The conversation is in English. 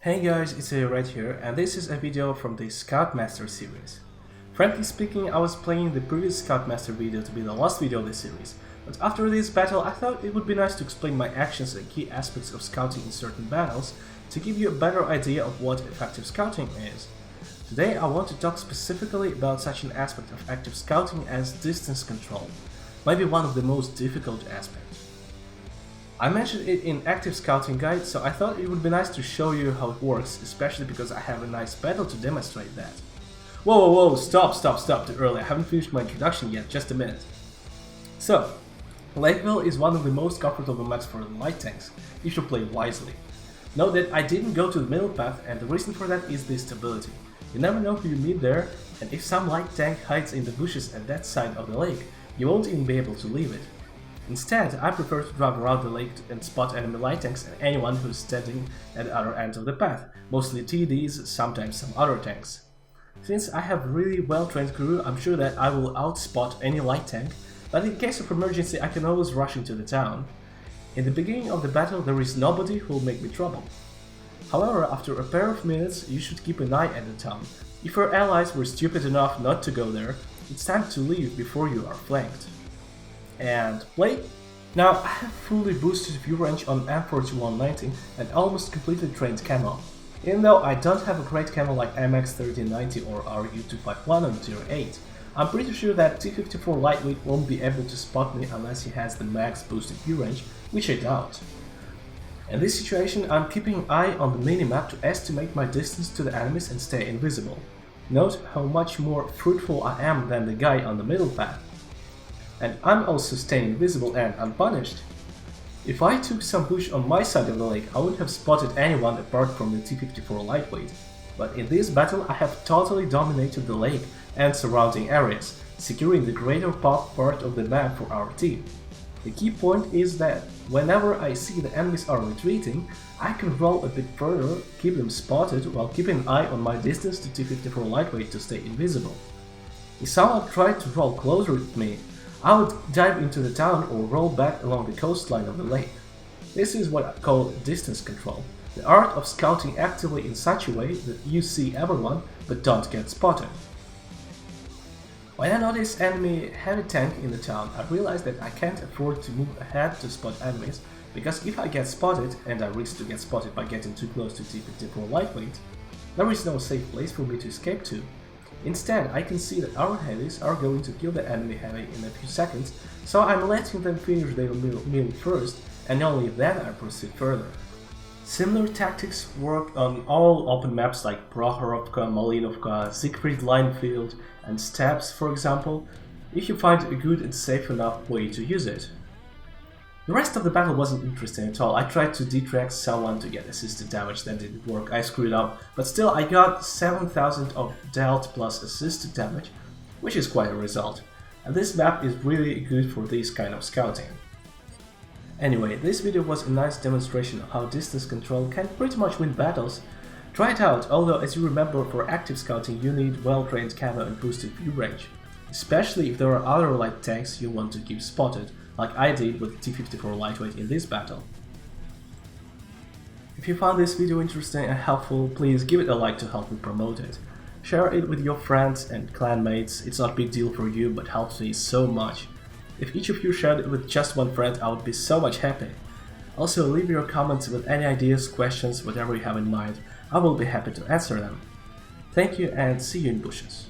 Hey guys, it's Ilya right here, and this is a video from the Scoutmaster series. Frankly speaking, I was planning the previous Scoutmaster video to be the last video of this series, but after this battle I thought it would be nice to explain my actions and key aspects of scouting in certain battles to give you a better idea of what effective scouting is. Today I want to talk specifically about such an aspect of active scouting as distance control, maybe one of the most difficult aspects. I mentioned it in Active Scouting Guide, so I thought it would be nice to show you how it works, especially because I have a nice battle to demonstrate that. Whoa, stop too early, I haven't finished my introduction yet, just a minute. So, Lakeville is one of the most comfortable maps for light tanks, if you play wisely. Note that I didn't go to the middle path, and the reason for that is the stability. You never know who you meet there, and if some light tank hides in the bushes at that side of the lake, you won't even be able to leave it. Instead, I prefer to drive around the lake and spot enemy light tanks and anyone who's standing at the other end of the path, mostly TDs, sometimes some other tanks. Since I have really well-trained crew, I'm sure that I will outspot any light tank, but in case of emergency I can always rush into the town. In the beginning of the battle there is nobody who will make me trouble. However, after a pair of minutes you should keep an eye at the town. If your allies were stupid enough not to go there, it's time to leave before you are flanked. And play. Now I have fully boosted view range on M4190 and almost completely trained camo. Even though I don't have a great camo like MX1390 or RU251 on tier 8, I'm pretty sure that T54 lightweight won't be able to spot me unless he has the max boosted view range, which I doubt. In this situation I'm keeping an eye on the minimap to estimate my distance to the enemies and stay invisible. Note how much more fruitful I am than the guy on the middle path. And I'm also staying invisible and unpunished. If I took some bush on my side of the lake, I wouldn't have spotted anyone apart from the T-54 lightweight. But in this battle I have totally dominated the lake and surrounding areas, securing the greater part of the map for our team. The key point is that whenever I see the enemies are retreating, I can roll a bit further, keep them spotted while keeping an eye on my distance to T-54 lightweight to stay invisible. If someone tried to roll closer with me, I would dive into the town or roll back along the coastline of the lake. This is what I call distance control, the art of scouting actively in such a way that you see everyone but don't get spotted. When I notice enemy heavy tank in the town, I realize that I can't afford to move ahead to spot enemies, because if I get spotted, and I risk to get spotted by getting too close to T-54 lightweight, there is no safe place for me to escape to. Instead, I can see that our heavies are going to kill the enemy heavy in a few seconds, so I'm letting them finish their meal first, and only then I proceed further. Similar tactics work on all open maps like Prokhorovka, Malinovka, Siegfried Linefield, and Steppes, for example, if you find a good and safe enough way to use it. The rest of the battle wasn't interesting at all. I tried to detract someone to get assisted damage, that didn't work, I screwed up, but still I got 7000 of dealt plus assisted damage, which is quite a result, and this map is really good for this kind of scouting. Anyway, this video was a nice demonstration of how distance control can pretty much win battles. Try it out, although as you remember for active scouting you need well-trained camo and boosted view range, especially if there are other light tanks you want to keep spotted, like I did with T-54 lightweight in this battle. If you found this video interesting and helpful, please give it a like to help me promote it. Share it with your friends and clanmates, it's not a big deal for you but helps me so much. If each of you shared it with just one friend, I would be so much happy. Also leave your comments with any ideas, questions, whatever you have in mind, I will be happy to answer them. Thank you and see you in bushes.